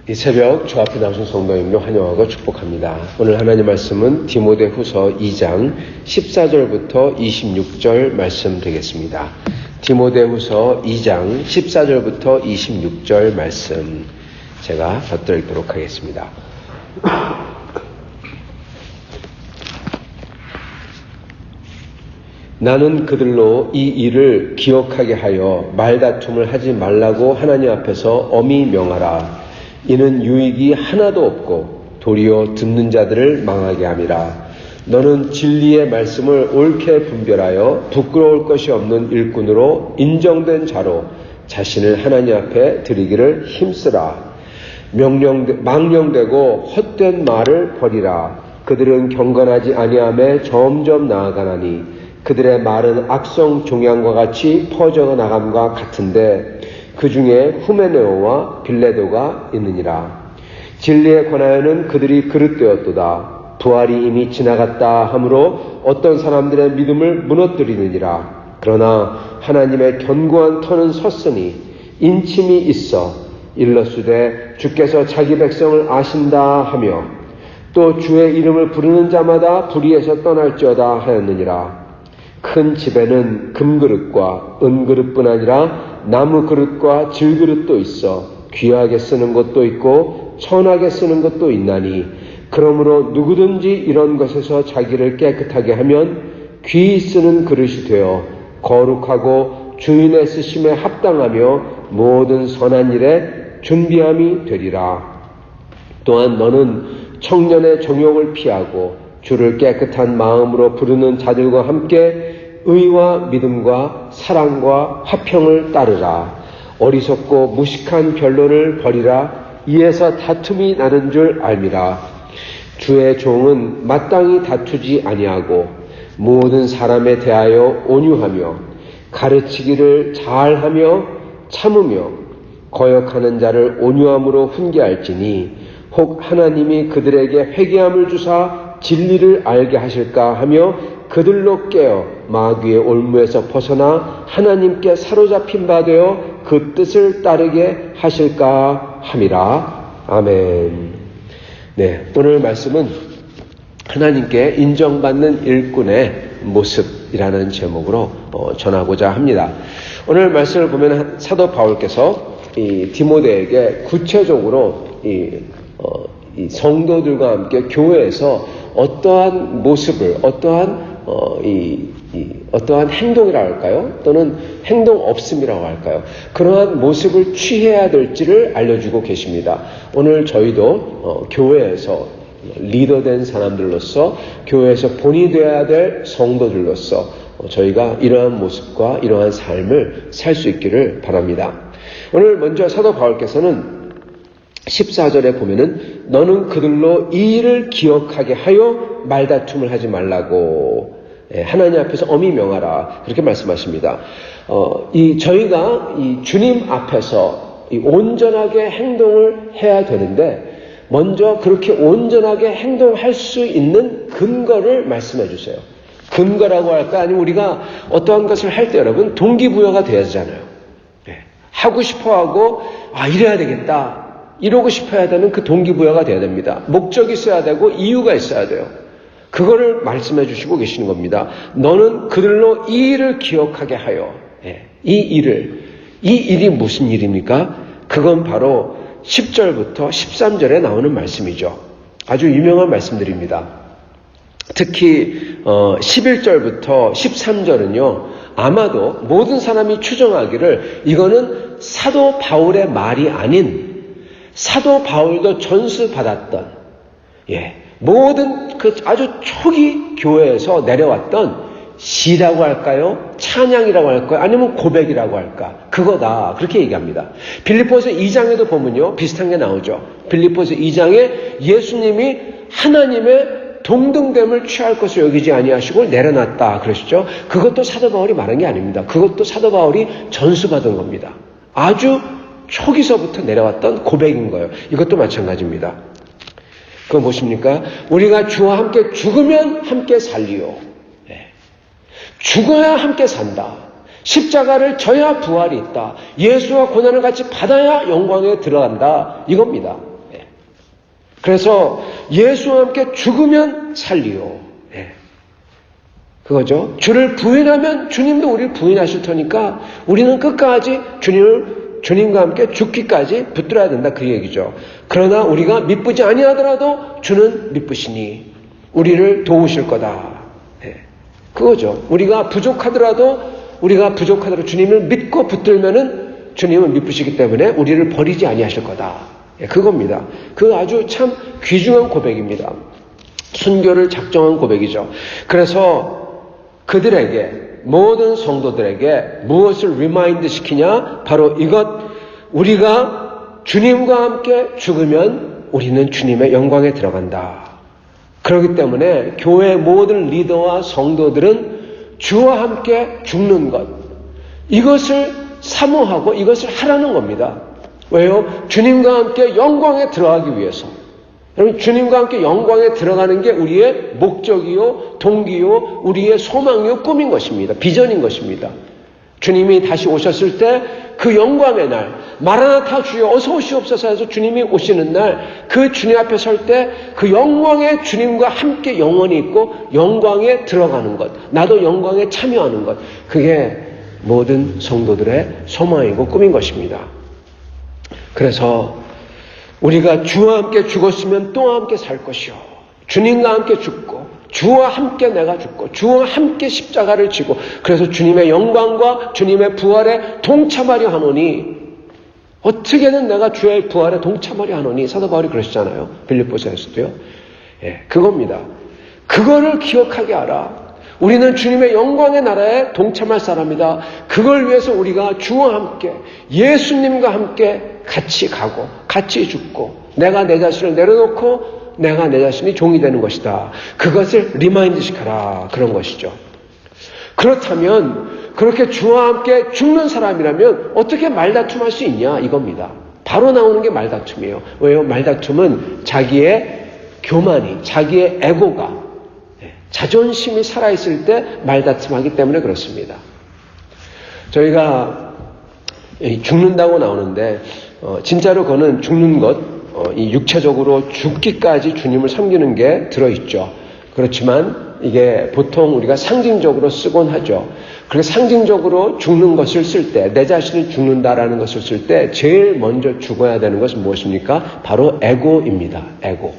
이 새벽 주 앞에 나오신 성도님들 환영하고 축복합니다. 오늘 하나님 말씀은 디모데후서 2장 14절부터 26절 말씀 되겠습니다. 디모데후서 2장 14절부터 26절 말씀 제가 받들도록 하겠습니다. 나는 그들로 이 일을 기억하게 하여 말다툼을 하지 말라고 하나님 앞에서 엄히 명하라. 이는 유익이 하나도 없고 도리어 듣는 자들을 망하게 함이라. 너는 진리의 말씀을 옳게 분별하여 부끄러울 것이 없는 일꾼으로 인정된 자로 자신을 하나님 앞에 드리기를 힘쓰라. 망령되고 헛된 말을 버리라. 그들은 경건하지 아니함에 점점 나아가나니 그들의 말은 악성 종양과 같이 퍼져 나감과 같은데 그 중에 후메네오와 빌레도가 있느니라. 진리에 관하여는 그들이 그릇되었도다. 부활이 이미 지나갔다 하므로 어떤 사람들의 믿음을 무너뜨리느니라. 그러나 하나님의 견고한 터는 섰으니 인침이 있어 일러스되 주께서 자기 백성을 아신다 하며 또 주의 이름을 부르는 자마다 불의에서 떠날지어다 하였느니라. 큰 집에는 금그릇과 은그릇뿐 아니라 나무 그릇과 질그릇도 있어 귀하게 쓰는 것도 있고 천하게 쓰는 것도 있나니 그러므로 누구든지 이런 것에서 자기를 깨끗하게 하면 귀히 쓰는 그릇이 되어 거룩하고 주인의 쓰심에 합당하며 모든 선한 일에 준비함이 되리라. 또한 너는 청년의 정욕을 피하고 주를 깨끗한 마음으로 부르는 자들과 함께 의와 믿음과 사랑과 화평을 따르라. 어리석고 무식한 변론을 버리라. 이에서 다툼이 나는 줄 알미라. 주의 종은 마땅히 다투지 아니하고 모든 사람에 대하여 온유하며 가르치기를 잘하며 참으며 거역하는 자를 온유함으로 훈계할지니 혹 하나님이 그들에게 회개함을 주사 진리를 알게 하실까 하며 그들로 깨어 마귀의 올무에서 벗어나 하나님께 사로잡힌 바 되어 그 뜻을 따르게 하실까 함이라. 아멘. 네, 오늘 말씀은 하나님께 인정받는 일꾼의 모습이라는 제목으로 전하고자 합니다. 오늘 말씀을 보면 사도 바울께서 이 디모데에게 구체적으로 이 성도들과 함께 교회에서 어떠한 모습을, 어떠한 행동이라고 할까요? 또는 행동 없음이라고 할까요? 그러한 모습을 취해야 될지를 알려주고 계십니다. 오늘 저희도 교회에서 리더된 사람들로서, 교회에서 본이 되어야 될 성도들로서 저희가 이러한 모습과 이러한 삶을 살 수 있기를 바랍니다. 오늘 먼저 사도 바울께서는 14절에 보면은 너는 그들로 이 일을 기억하게 하여 말다툼을 하지 말라고 하나님 앞에서 엄히 명하라 그렇게 말씀하십니다. 저희가 이 주님 앞에서 온전하게 행동을 해야 되는데 먼저 그렇게 온전하게 행동할 수 있는 근거를 말씀해 주세요. 근거라고 할까? 아니면 우리가 어떠한 것을 할 때 여러분 동기부여가 돼야 하잖아요. 하고 싶어하고 이래야 되겠다. 이러고 싶어야 되는 그 동기부여가 돼야 됩니다. 목적이 있어야 되고 이유가 있어야 돼요. 그거를 말씀해 주시고 계시는 겁니다. 너는 그들로 이 일을 기억하게 하여. 이 일이 무슨 일입니까? 그건 바로 10절부터 13절에 나오는 말씀이죠. 아주 유명한 말씀들입니다. 특히 11절부터 13절은요. 아마도 모든 사람이 추정하기를 이거는 사도 바울의 말이 아닌 사도 바울도 전수받았던 모든 그 아주 초기 교회에서 내려왔던 시라고 할까요? 찬양이라고 할까요? 아니면 고백이라고 할까? 그거다. 그렇게 얘기합니다. 빌립보서 2장에도 보면요. 비슷한 게 나오죠. 빌립보서 2장에 예수님이 하나님의 동등됨을 취할 것을 여기지 아니하시고 내려놨다. 그러시죠? 그것도 사도 바울이 말한 게 아닙니다. 그것도 사도 바울이 전수받은 겁니다. 아주 초기서부터 내려왔던 고백인 거예요. 이것도 마찬가지입니다. 그건 무엇입니까? 우리가 주와 함께 죽으면 함께 살리요. 죽어야 함께 산다. 십자가를 져야 부활이 있다. 예수와 고난을 같이 받아야 영광에 들어간다. 이겁니다. 그래서 예수와 함께 죽으면 살리요. 예. 그거죠. 주를 부인하면 주님도 우리를 부인하실 테니까 우리는 끝까지 주님과 함께 죽기까지 붙들어야 된다, 그 얘기죠. 그러나 우리가 미쁘지 아니하더라도 주는 미쁘시니 우리를 도우실 거다. 예. 그거죠. 우리가 부족하더라도 주님을 믿고 붙들면은 주님은 미쁘시기 때문에 우리를 버리지 아니하실 거다. 예, 그겁니다. 그 아주 참 귀중한 고백입니다. 순교를 작정한 고백이죠. 그래서 그들에게, 모든 성도들에게 무엇을 리마인드 시키냐? 바로 이것, 우리가 주님과 함께 죽으면 우리는 주님의 영광에 들어간다. 그렇기 때문에 교회 모든 리더와 성도들은 주와 함께 죽는 것, 이것을 사모하고 이것을 하라는 겁니다. 왜요? 주님과 함께 영광에 들어가기 위해서. 여러분, 주님과 함께 영광에 들어가는 게 우리의 목적이요, 동기요, 우리의 소망이요, 꿈인 것입니다. 비전인 것입니다. 주님이 다시 오셨을 때 그 영광의 날, 마라나타 주여 어서 오시옵소서 해서 주님이 오시는 날, 그 주님 앞에 설 때 그 영광의 주님과 함께 영원히 있고 영광에 들어가는 것, 나도 영광에 참여하는 것, 그게 모든 성도들의 소망이고 꿈인 것입니다. 그래서 우리가 주와 함께 죽었으면 또 함께 살 것이요, 주님과 함께 죽고 주와 함께 내가 죽고 주와 함께 십자가를 지고 그래서 주님의 영광과 주님의 부활에 동참하려 하노니, 어떻게든 내가 주의 부활에 동참하려 하노니, 사도 바울이 그러시잖아요. 빌립보서에서도요. 예, 그겁니다. 그거를 기억하게 하라. 우리는 주님의 영광의 나라에 동참할 사람이다. 그걸 위해서 우리가 주와 함께, 예수님과 함께 같이 가고 같이 죽고 내가 내 자신을 내려놓고 내가 내 자신이 종이 되는 것이다. 그것을 리마인드 시켜라. 그런 것이죠. 그렇다면 그렇게 주와 함께 죽는 사람이라면 어떻게 말다툼할 수 있냐, 이겁니다. 바로 나오는 게 말다툼이에요. 왜요? 말다툼은 자기의 교만이, 자기의 에고가, 자존심이 살아있을 때 말다툼하기 때문에 그렇습니다. 저희가 죽는다고 나오는데 진짜로 그거는 죽는 것, 이 육체적으로 죽기까지 주님을 섬기는 게 들어있죠. 그렇지만 이게 보통 우리가 상징적으로 쓰곤 하죠. 그래서 상징적으로 죽는 것을 쓸 때, 내 자신이 죽는다라는 것을 쓸 때 제일 먼저 죽어야 되는 것은 무엇입니까? 바로 에고입니다. 에고.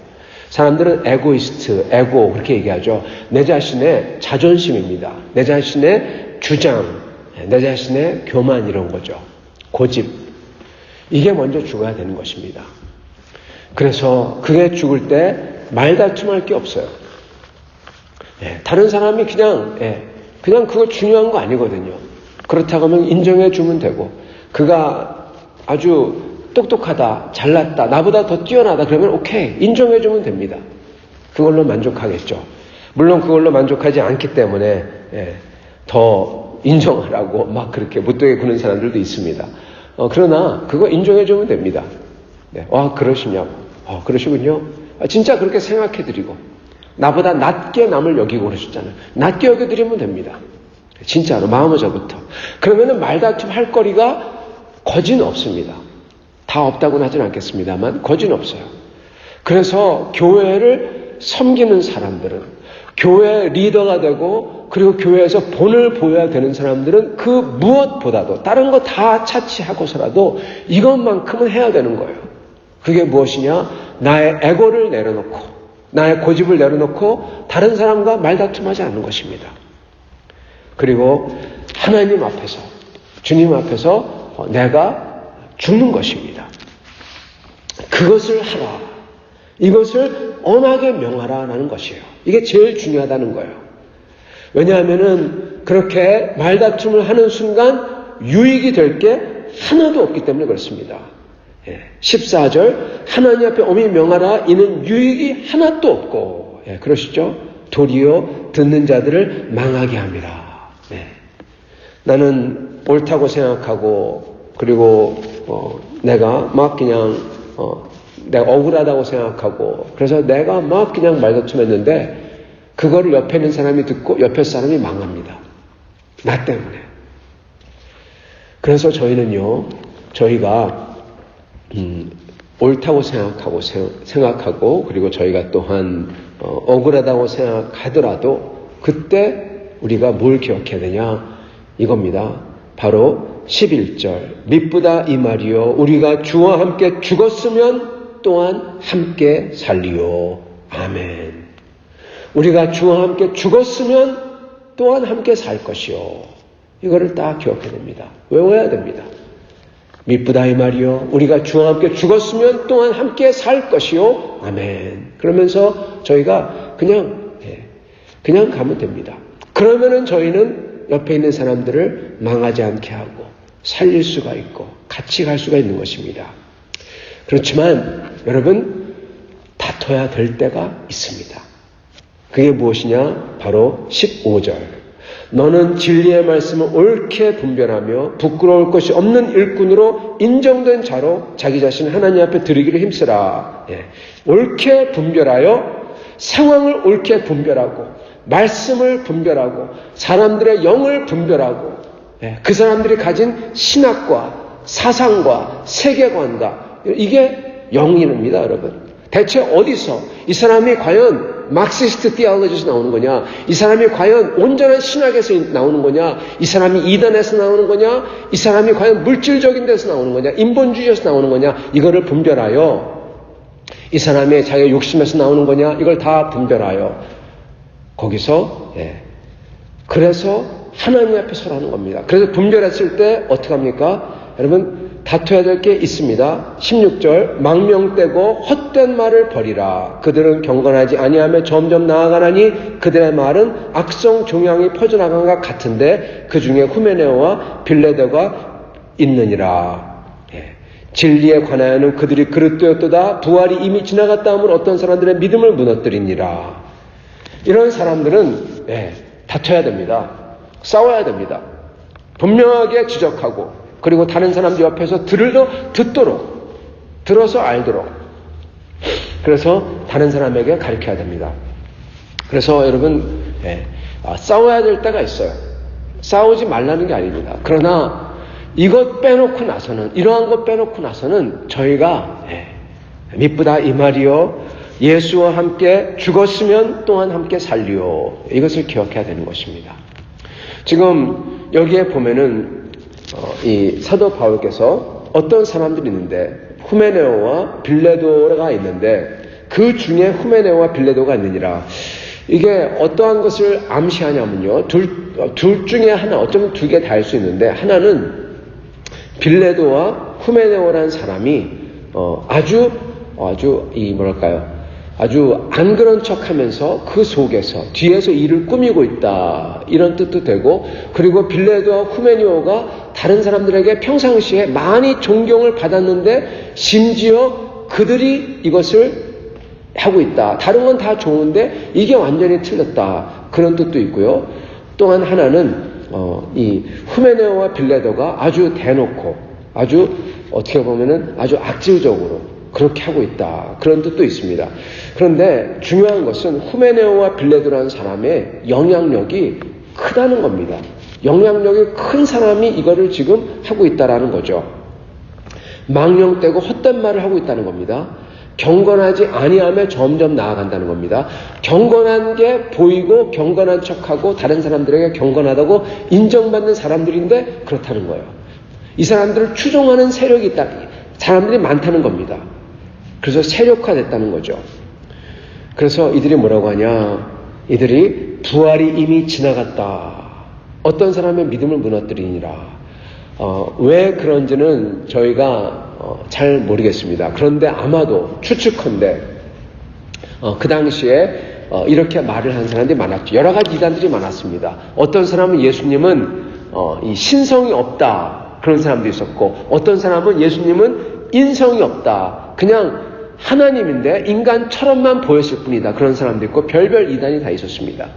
사람들은 에고이스트, 에고 그렇게 얘기하죠. 내 자신의 자존심입니다. 내 자신의 주장, 내 자신의 교만, 이런 거죠. 고집. 이게 먼저 죽어야 되는 것입니다. 그래서 그게 죽을 때 말다툼할 게 없어요. 다른 사람이 그냥 그거 중요한 거 아니거든요. 그렇다고 하면 인정해 주면 되고, 그가 아주 똑똑하다, 잘났다, 나보다 더 뛰어나다 그러면 오케이, 인정해 주면 됩니다. 그걸로 만족하겠죠. 물론 그걸로 만족하지 않기 때문에 더 인정하라고 막 그렇게 못되게 구는 사람들도 있습니다. 그러나 그거 인정해 주면 됩니다. 그러시냐고. 그러시군요. 진짜 그렇게 생각해 드리고, 나보다 낮게 남을 여기고 그러셨잖아요. 낮게 여겨드리면 됩니다. 진짜로, 마음으로부터. 그러면은 말다툼 할 거리가 거진 없습니다. 다 없다고는 하진 않겠습니다만, 거진 없어요. 그래서 교회를 섬기는 사람들은, 교회 리더가 되고, 그리고 교회에서 본을 보여야 되는 사람들은 그 무엇보다도, 다른 거 다 차치하고서라도 이것만큼은 해야 되는 거예요. 그게 무엇이냐? 나의 에고를 내려놓고, 나의 고집을 내려놓고 다른 사람과 말다툼하지 않는 것입니다. 그리고 하나님 앞에서, 주님 앞에서 내가 죽는 것입니다. 그것을 하라. 이것을 엄하게 명하라라는 것이에요. 이게 제일 중요하다는 거예요. 왜냐하면은 그렇게 말다툼을 하는 순간 유익이 될 게 하나도 없기 때문에 그렇습니다. 14절, 하나님 앞에 엄히 명하라. 이는 유익이 하나도 없고, 그러시죠? 도리어 듣는 자들을 망하게 합니다. 나는 옳다고 생각하고, 그리고 내가 막 그냥 내가 억울하다고 생각하고, 그래서 내가 막 그냥 말다툼했는데 그거를 옆에 있는 사람이 듣고 옆에 사람이 망합니다. 나 때문에. 그래서 저희가 옳다고 생각하고 그리고 저희가 또한 억울하다고 생각하더라도 그때 우리가 뭘 기억해야 되냐 이겁니다. 바로 11절 미쁘다 이 말이요 우리가 주와 함께 죽었으면 또한 함께 살리요. 아멘. 우리가 주와 함께 죽었으면 또한 함께 살 것이요. 이거를 딱 기억해야 됩니다. 외워야 됩니다. 미쁘다 이 말이요 우리가 주와 함께 죽었으면 또한 함께 살 것이요. 아멘. 그러면서 저희가 그냥 가면 됩니다. 그러면은 저희는 옆에 있는 사람들을 망하지 않게 하고 살릴 수가 있고 같이 갈 수가 있는 것입니다. 그렇지만 여러분 다퉈야 될 때가 있습니다. 그게 무엇이냐? 바로 15절. 너는 진리의 말씀을 옳게 분별하며 부끄러울 것이 없는 일꾼으로 인정된 자로 자기 자신을 하나님 앞에 드리기를 힘쓰라. 옳게 분별하여 상황을 옳게 분별하고 말씀을 분별하고 사람들의 영을 분별하고 그 사람들이 가진 신학과 사상과 세계관과 이게 영입니다, 여러분. 대체 어디서 이 사람이 과연 막시스트 티올로지에서 나오는 거냐? 이 사람이 과연 온전한 신학에서 나오는 거냐? 이 사람이 이단에서 나오는 거냐? 이 사람이 과연 물질적인 데서 나오는 거냐? 인본주의에서 나오는 거냐? 이거를 분별하여 이 사람의 자기 욕심에서 나오는 거냐? 이걸 다 분별하여 거기서 그래서 하나님 앞에 서라는 겁니다. 그래서 분별했을 때 어떻게 합니까? 여러분 다퉈야 될 게 있습니다. 16절 망명되고 헛된 말을 버리라. 그들은 경건하지 아니하며 점점 나아가나니 그들의 말은 악성 종양이 퍼져나간 것 같은데 그 중에 후메네오와 빌레도가 있느니라. 진리에 관하여는 그들이 그릇되었도다. 부활이 이미 지나갔다 하면 어떤 사람들의 믿음을 무너뜨리니라. 이런 사람들은 다퉈야 됩니다. 싸워야 됩니다. 분명하게 지적하고 그리고 다른 사람들 옆에서 듣도록 들어서 알도록 그래서 다른 사람에게 가르쳐야 됩니다. 그래서 여러분 싸워야 될 때가 있어요. 싸우지 말라는 게 아닙니다. 그러나 이것 빼놓고 나서는 이러한 것 빼놓고 나서는 저희가 미쁘다 이 말이요 예수와 함께 죽었으면 또한 함께 살리요. 이것을 기억해야 되는 것입니다. 지금 여기에 보면은 이 사도 바울께서 어떤 사람들이 있는데 후메네오와 빌레도가 있는데 그 중에 후메네오와 빌레도가 있느니라. 이게 어떠한 것을 암시하냐면요. 둘 중에 하나, 어쩌면 두 개 다 할 수 있는데 하나는 빌레도와 후메네오라는 사람이 아주 아주 안 그런 척하면서 그 속에서 뒤에서 일을 꾸미고 있다 이런 뜻도 되고 그리고 빌레도와 후메네오가 다른 사람들에게 평상시에 많이 존경을 받았는데 심지어 그들이 이것을 하고 있다. 다른 건 다 좋은데 이게 완전히 틀렸다. 그런 뜻도 있고요. 또한 하나는 이 후메네오와 빌레도가 아주 대놓고 아주 어떻게 보면은 아주 악질적으로 그렇게 하고 있다. 그런 뜻도 있습니다. 그런데 중요한 것은 후메네오와 빌레도라는 사람의 영향력이 크다는 겁니다. 영향력이 큰 사람이 이거를 지금 하고 있다라는 거죠. 망령되고 헛된 말을 하고 있다는 겁니다. 경건하지 아니하며 점점 나아간다는 겁니다. 경건한 게 보이고 경건한 척하고 다른 사람들에게 경건하다고 인정받는 사람들인데 그렇다는 거예요. 이 사람들을 추종하는 세력이 있다. 사람들이 많다는 겁니다. 그래서 세력화됐다는 거죠. 그래서 이들이 뭐라고 하냐? 이들이 부활이 이미 지나갔다. 어떤 사람의 믿음을 무너뜨리니라. 왜 그런지는 저희가 잘 모르겠습니다. 그런데 아마도 추측컨대 그 당시에 이렇게 말을 한 사람들이 많았죠. 여러 가지 이단들이 많았습니다. 어떤 사람은 예수님은 이 신성이 없다. 그런 사람도 있었고 어떤 사람은 예수님은 인성이 없다. 그냥 하나님인데 인간처럼만 보였을 뿐이다. 그런 사람도 있고 별별 이단이 다 있었습니다.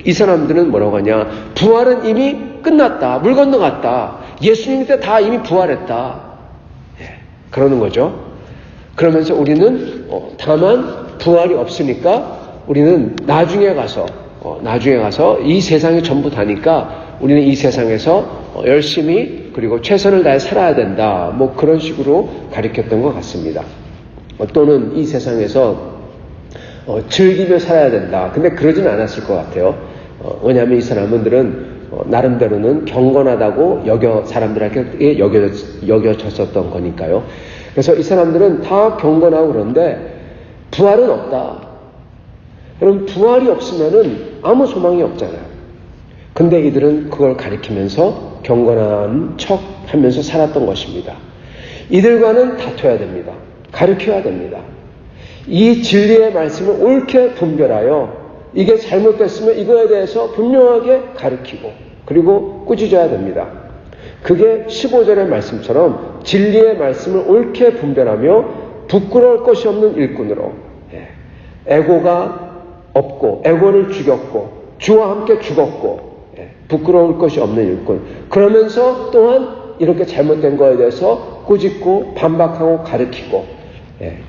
이 사람들은 뭐라고 하냐? 부활은 이미 끝났다. 물 건너갔다. 예수님 때 다 이미 부활했다. 그러는 거죠. 그러면서 우리는 다만 부활이 없으니까 우리는 나중에 가서 이 세상이 전부 다니까 우리는 이 세상에서 열심히 그리고 최선을 다해 살아야 된다. 뭐 그런 식으로 가르쳤던 것 같습니다. 또는 이 세상에서 즐기며 살아야 된다. 근데 그러진 않았을 것 같아요. 왜냐하면 이 사람들은 나름대로는 경건하다고 사람들에게 여겨졌었던 거니까요. 그래서 이 사람들은 다 경건하고 그런데 부활은 없다. 그럼 부활이 없으면은 아무 소망이 없잖아요. 근데 이들은 그걸 가리키면서 경건한 척 하면서 살았던 것입니다. 이들과는 다퉈야 됩니다. 가르쳐야 됩니다. 이 진리의 말씀을 옳게 분별하여 이게 잘못됐으면 이거에 대해서 분명하게 가르치고 그리고 꾸짖어야 됩니다. 그게 15절의 말씀처럼 진리의 말씀을 옳게 분별하며 부끄러울 것이 없는 일꾼으로 에고가 없고 에고를 죽였고 주와 함께 죽었고 부끄러울 것이 없는 일꾼. 그러면서 또한 이렇게 잘못된 거에 대해서 꾸짖고 반박하고 가르치고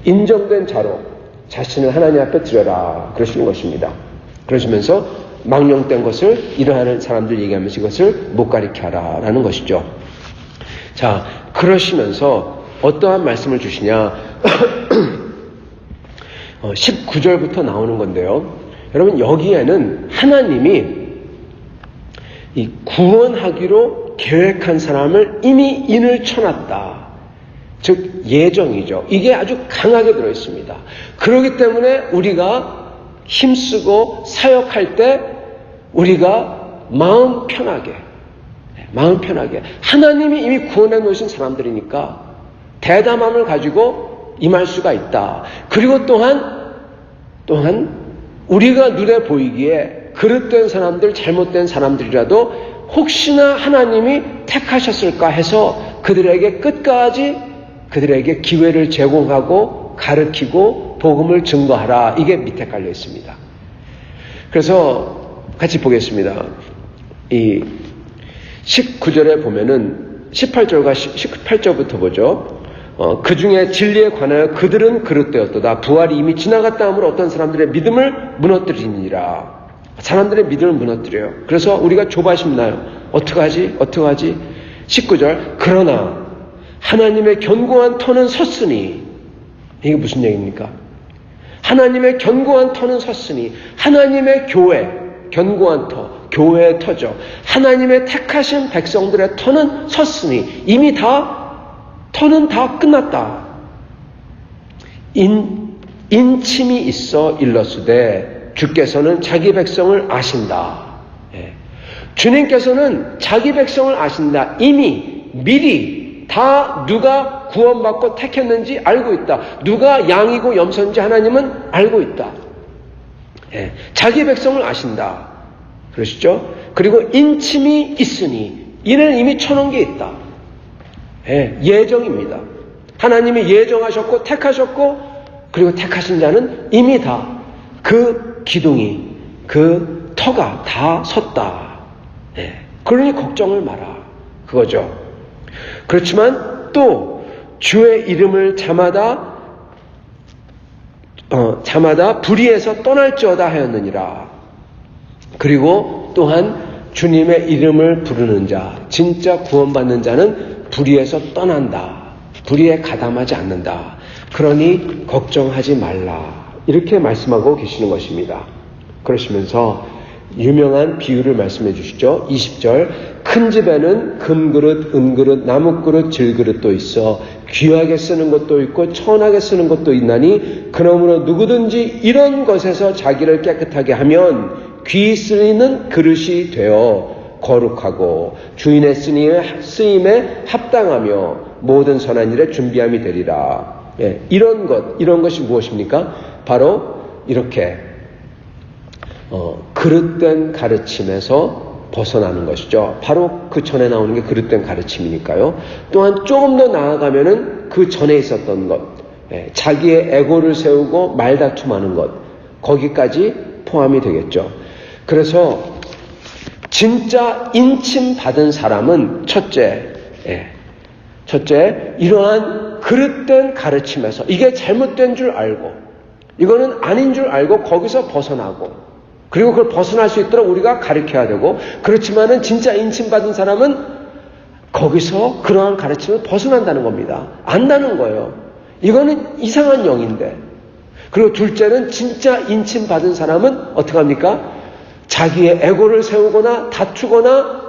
인정된 자로 자신을 하나님 앞에 드려라 그러시는 것입니다. 그러시면서 망령된 것을 이러한 사람들 얘기하면서 이것을 못 가리켜 하라 라는 것이죠. 자, 그러시면서 어떠한 말씀을 주시냐 19절부터 나오는 건데요. 여러분 여기에는 하나님이 이 구원하기로 계획한 사람을 이미 인을 쳐놨다. 즉 예정이죠. 이게 아주 강하게 들어있습니다. 그렇기 때문에 우리가 힘쓰고 사역할 때 우리가 마음 편하게 하나님이 이미 구원해 놓으신 사람들이니까 대담함을 가지고 임할 수가 있다. 그리고 또한 우리가 눈에 보이기에 그릇된 사람들, 잘못된 사람들이라도 혹시나 하나님이 택하셨을까 해서 그들에게 끝까지 그들에게 기회를 제공하고 가르치고 복음을 증거하라. 이게 밑에 깔려 있습니다. 그래서 같이 보겠습니다. 이 19절에 보면은 18절부터 보죠. 그 중에 진리에 관하여 그들은 그릇되었도다. 부활이 이미 지나갔다 하므로 어떤 사람들의 믿음을 무너뜨리니라. 사람들의 믿음을 무너뜨려요. 그래서 우리가 조바심 나요. 어떡하지? 19절 그러나 하나님의 견고한 터는 섰으니 이게 무슨 얘기입니까? 하나님의 견고한 터는 섰으니 하나님의 교회 견고한 터 교회의 터죠. 하나님의 택하신 백성들의 터는 섰으니 이미 터는 다 끝났다. 인침이 있어 일러스되 주께서는 자기 백성을 아신다. 주님께서는 자기 백성을 아신다. 이미 미리 다 누가 구원받고 택했는지 알고 있다. 누가 양이고 염소인지 하나님은 알고 있다. 자기 백성을 아신다. 그러시죠? 그리고 인침이 있으니 이는 이미 쳐놓은 게 있다. 예정입니다. 하나님이 예정하셨고 택하셨고 그리고 택하신 자는 이미 다 그 기둥이 그 터가 다 섰다. 그러니 걱정을 마라. 그거죠. 그렇지만 또 주의 이름을 자마다 불의에서 떠날지어다 하였느니라. 그리고 또한 주님의 이름을 부르는 자, 진짜 구원받는 자는 불의에서 떠난다. 불의에 가담하지 않는다. 그러니 걱정하지 말라. 이렇게 말씀하고 계시는 것입니다. 그러시면서 유명한 비유를 말씀해 주시죠. 20절 큰 집에는 금그릇, 은그릇, 나무그릇, 질그릇도 있어 귀하게 쓰는 것도 있고 천하게 쓰는 것도 있나니 그러므로 누구든지 이런 것에서 자기를 깨끗하게 하면 귀 쓰이는 그릇이 되어 거룩하고 주인의 쓰임에 합당하며 모든 선한 일에 준비함이 되리라. 이런 것이 무엇입니까? 바로 이렇게 그릇된 가르침에서 벗어나는 것이죠. 바로 그 전에 나오는 게 그릇된 가르침이니까요. 또한 조금 더 나아가면은 그 전에 있었던 것, 자기의 에고를 세우고 말다툼하는 것, 거기까지 포함이 되겠죠. 그래서 진짜 인침 받은 사람은 첫째 이러한 그릇된 가르침에서 이게 잘못된 줄 알고 이거는 아닌 줄 알고 거기서 벗어나고 그리고 그걸 벗어날 수 있도록 우리가 가르쳐야 되고 그렇지만은 진짜 인침받은 사람은 거기서 그러한 가르침을 벗어난다는 겁니다. 안다는 거예요. 이거는 이상한 영인데. 그리고 둘째는 진짜 인침받은 사람은 어떻게 합니까? 자기의 에고를 세우거나 다투거나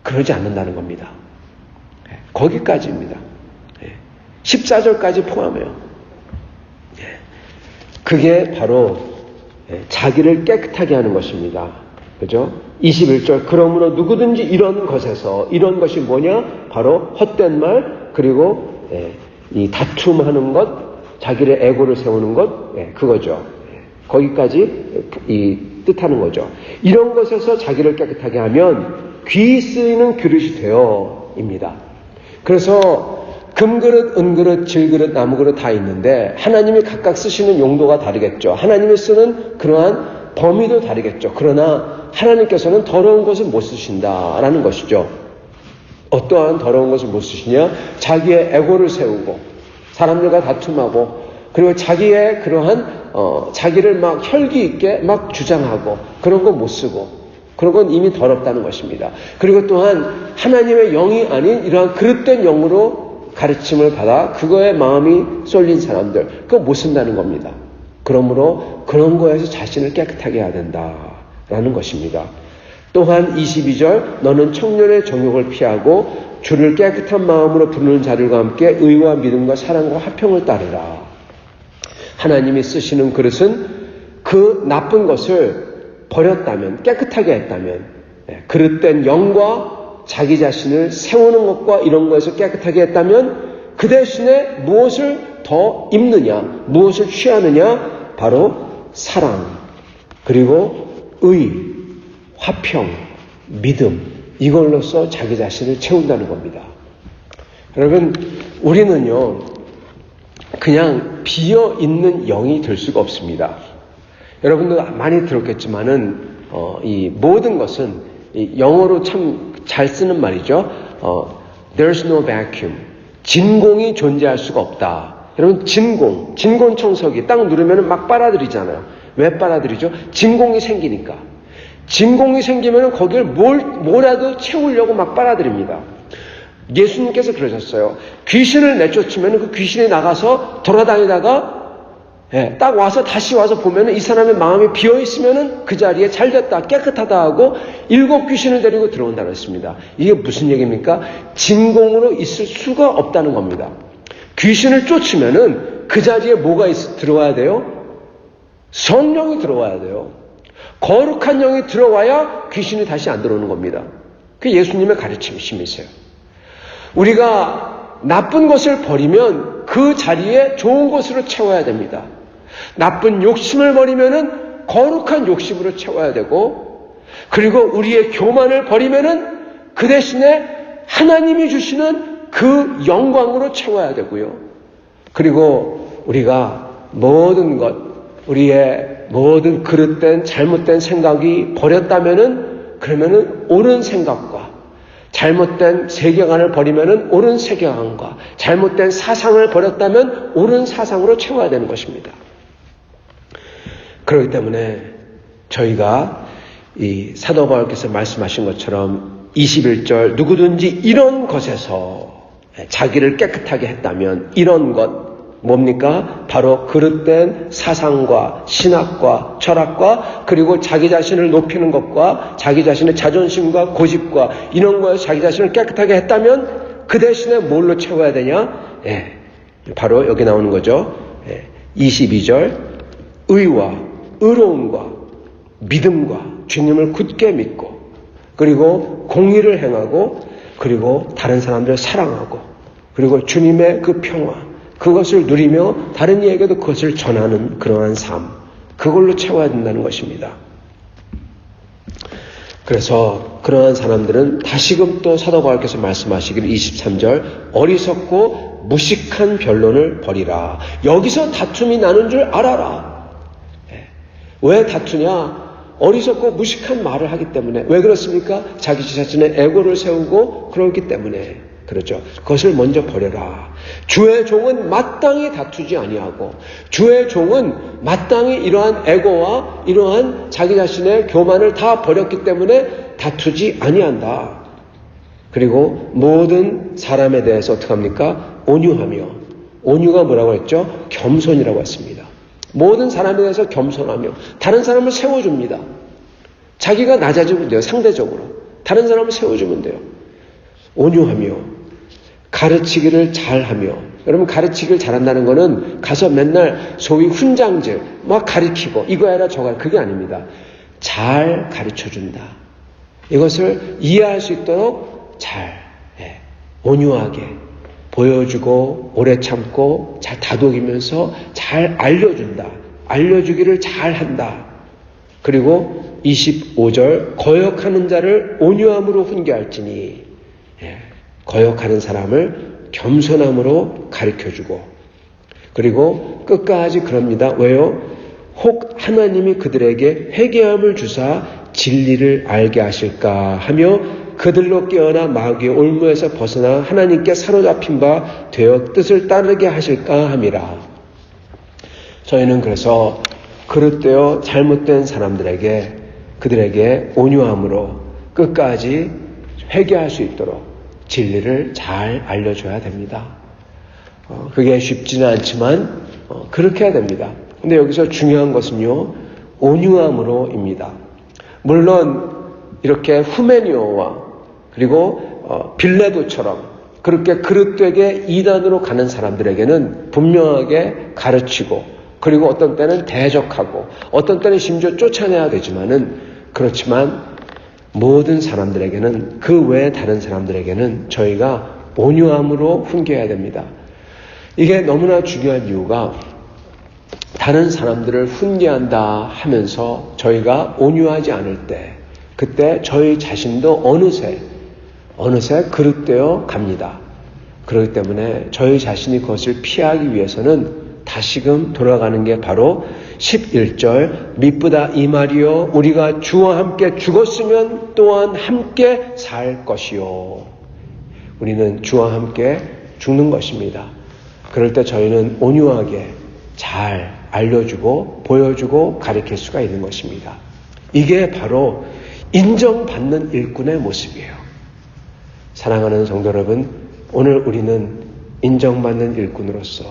그러지 않는다는 겁니다. 거기까지입니다. 14절까지 포함해요. 그게 바로 자기를 깨끗하게 하는 것입니다. 그죠? 21절, 그러므로 누구든지 이런 것에서, 이런 것이 뭐냐? 바로 헛된 말, 그리고 이 다툼하는 것, 자기의 에고를 세우는 것, 그거죠. 거기까지 이 뜻하는 거죠. 이런 것에서 자기를 깨끗하게 하면 귀 쓰이는 그릇이 되어입니다. 그래서 금그릇, 은그릇, 질그릇, 나무그릇 다 있는데 하나님이 각각 쓰시는 용도가 다르겠죠. 하나님이 쓰는 그러한 범위도 다르겠죠. 그러나 하나님께서는 더러운 것을 못 쓰신다라는 것이죠. 어떠한 더러운 것을 못 쓰시냐? 자기의 에고를 세우고 사람들과 다툼하고 그리고 자기의 그러한 자기를 막 혈기 있게 막 주장하고 그런 거 못 쓰고 그런 건 이미 더럽다는 것입니다. 그리고 또한 하나님의 영이 아닌 이러한 그릇된 영으로 가르침을 받아 그거에 마음이 쏠린 사람들 그거 못 쓴다는 겁니다. 그러므로 그런 거에서 자신을 깨끗하게 해야 된다라는 것입니다. 또한 22절 너는 청년의 정욕을 피하고 주를 깨끗한 마음으로 부르는 자들과 함께 의와 믿음과 사랑과 화평을 따르라. 하나님이 쓰시는 그릇은 그 나쁜 것을 버렸다면, 깨끗하게 했다면, 그릇된 영과 자기 자신을 세우는 것과 이런 것에서 깨끗하게 했다면 그 대신에 무엇을 더 입느냐, 무엇을 취하느냐? 바로 사랑, 그리고 의, 화평, 믿음, 이걸로써 자기 자신을 채운다는 겁니다. 여러분, 우리는요, 그냥 비어있는 영이 될 수가 없습니다. 여러분도 많이 들었겠지만은, 이 모든 것은, 이 영어로 참 잘 쓰는 말이죠. There's no vacuum. 진공이 존재할 수가 없다. 여러분, 진공 청소기 딱 누르면 막 빨아들이잖아요. 왜 빨아들이죠? 진공이 생기니까. 진공이 생기면 거기를 뭐라도 채우려고 막 빨아들입니다. 예수님께서 그러셨어요. 귀신을 내쫓으면 그 귀신이 나가서 돌아다니다가 딱 와서 다시 와서 보면 이 사람의 마음이 비어있으면 그 자리에 잘 됐다, 깨끗하다 하고 7 귀신을 데리고 들어온다고 했습니다. 이게 무슨 얘기입니까? 진공으로 있을 수가 없다는 겁니다. 귀신을 쫓으면은 그 자리에 뭐가 들어와야 돼요? 성령이 들어와야 돼요. 거룩한 영이 들어와야 귀신이 다시 안 들어오는 겁니다. 그게 예수님의 가르침이세요. 우리가 나쁜 것을 버리면 그 자리에 좋은 것으로 채워야 됩니다. 나쁜 욕심을 버리면은 거룩한 욕심으로 채워야 되고, 그리고 우리의 교만을 버리면은 그 대신에 하나님이 주시는 그 영광으로 채워야 되고요. 그리고 우리가 모든 것, 우리의 모든 그릇된 잘못된 생각이 버렸다면은 그러면은 옳은 생각과 잘못된 세계관을 버리면은 옳은 세계관과 잘못된 사상을 버렸다면 옳은 사상으로 채워야 되는 것입니다. 그렇기 때문에 저희가 이 사도 바울께서 말씀하신 것처럼 21절 누구든지 이런 것에서 자기를 깨끗하게 했다면 이런 것 뭡니까? 바로 그릇된 사상과 신학과 철학과 그리고 자기 자신을 높이는 것과 자기 자신의 자존심과 고집과 이런 거에서 자기 자신을 깨끗하게 했다면 그 대신에 뭘로 채워야 되냐? 바로 여기 나오는 거죠. 22절 의와 의로움과 믿음과 주님을 굳게 믿고 그리고 공의를 행하고 그리고 다른 사람들을 사랑하고 그리고 주님의 그 평화 그것을 누리며 다른 이에게도 그것을 전하는 그러한 삶 그걸로 채워야 된다는 것입니다. 그래서 그러한 사람들은 다시금 또 사도 바울께서 말씀하시기를 23절 어리석고 무식한 변론을 버리라. 여기서 다툼이 나는 줄 알아라. 왜 다투냐? 어리석고 무식한 말을 하기 때문에. 왜 그렇습니까? 자기 자신의 에고를 세우고 그러기 때문에 그렇죠. 그것을 먼저 버려라. 주의 종은 마땅히 다투지 아니하고 주의 종은 마땅히 이러한 에고와 이러한 자기 자신의 교만을 다 버렸기 때문에 다투지 아니한다. 그리고 모든 사람에 대해서 어떻게 합니까? 온유하며 온유가 뭐라고 했죠? 겸손이라고 했습니다. 모든 사람에 대해서 겸손하며 다른 사람을 세워줍니다. 자기가 낮아지면 돼요. 상대적으로. 다른 사람을 세워주면 돼요. 온유하며 가르치기를 잘하며. 여러분, 가르치기를 잘한다는 거는 가서 맨날 소위 훈장질 막 가르치고 이거 해라 저거 해라 그게 아닙니다. 잘 가르쳐준다. 이것을 이해할 수 있도록 잘 온유하게 보여주고 오래 참고 잘 다독이면서 잘 알려준다. 알려주기를 잘한다. 그리고 25절 거역하는 자를 온유함으로 훈계할지니 거역하는 사람을 겸손함으로 가르쳐주고 그리고 끝까지 그럽니다. 왜요? 혹 하나님이 그들에게 회개함을 주사 진리를 알게 하실까 하며 그들로 깨어나 마귀의 올무에서 벗어나 하나님께 사로잡힌 바 되어 뜻을 따르게 하실까 함이라. 저희는 그래서 그릇되어 잘못된 사람들에게 그들에게 온유함으로 끝까지 회개할 수 있도록 진리를 잘 알려줘야 됩니다. 그게 쉽지는 않지만 그렇게 해야 됩니다. 근데 여기서 중요한 것은요, 온유함으로입니다. 물론 이렇게 후메니오와 그리고 빌레도처럼 그렇게 그릇되게 이단으로 가는 사람들에게는 분명하게 가르치고 그리고 어떤 때는 대적하고 어떤 때는 심지어 쫓아내야 되지만은 그렇지만 모든 사람들에게는 그 외에 다른 사람들에게는 저희가 온유함으로 훈계해야 됩니다. 이게 너무나 중요한 이유가 다른 사람들을 훈계한다 하면서 저희가 온유하지 않을 때 그때 저희 자신도 어느새 그릇되어 갑니다. 그렇기 때문에 저희 자신이 그것을 피하기 위해서는 다시금 돌아가는 게 바로 11절 미쁘다 이 말이요 우리가 주와 함께 죽었으면 또한 함께 살 것이요. 우리는 주와 함께 죽는 것입니다. 그럴 때 저희는 온유하게 잘 알려주고 보여주고 가르칠 수가 있는 것입니다. 이게 바로 인정받는 일꾼의 모습이에요. 사랑하는 성도 여러분, 오늘 우리는 인정받는 일꾼으로서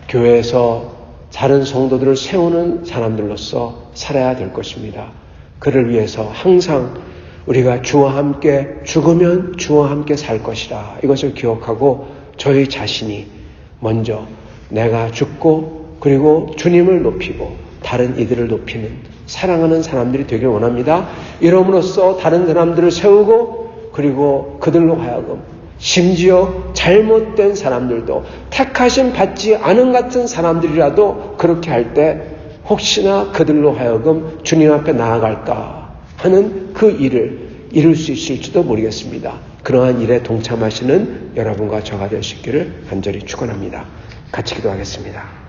교회에서 다른 성도들을 세우는 사람들로서 살아야 될 것입니다. 그를 위해서 항상 우리가 주와 함께 죽으면 주와 함께 살 것이라 이것을 기억하고 저희 자신이 먼저 내가 죽고 그리고 주님을 높이고 다른 이들을 높이는 사랑하는 사람들이 되길 원합니다. 이러므로써 다른 사람들을 세우고 그리고 그들로 하여금 심지어 잘못된 사람들도 택하심 받지 않은 같은 사람들이라도 그렇게 할 때 혹시나 그들로 하여금 주님 앞에 나아갈까 하는 그 일을 이룰 수 있을지도 모르겠습니다. 그러한 일에 동참하시는 여러분과 저가 될 수 있기를 간절히 축원합니다. 같이 기도하겠습니다.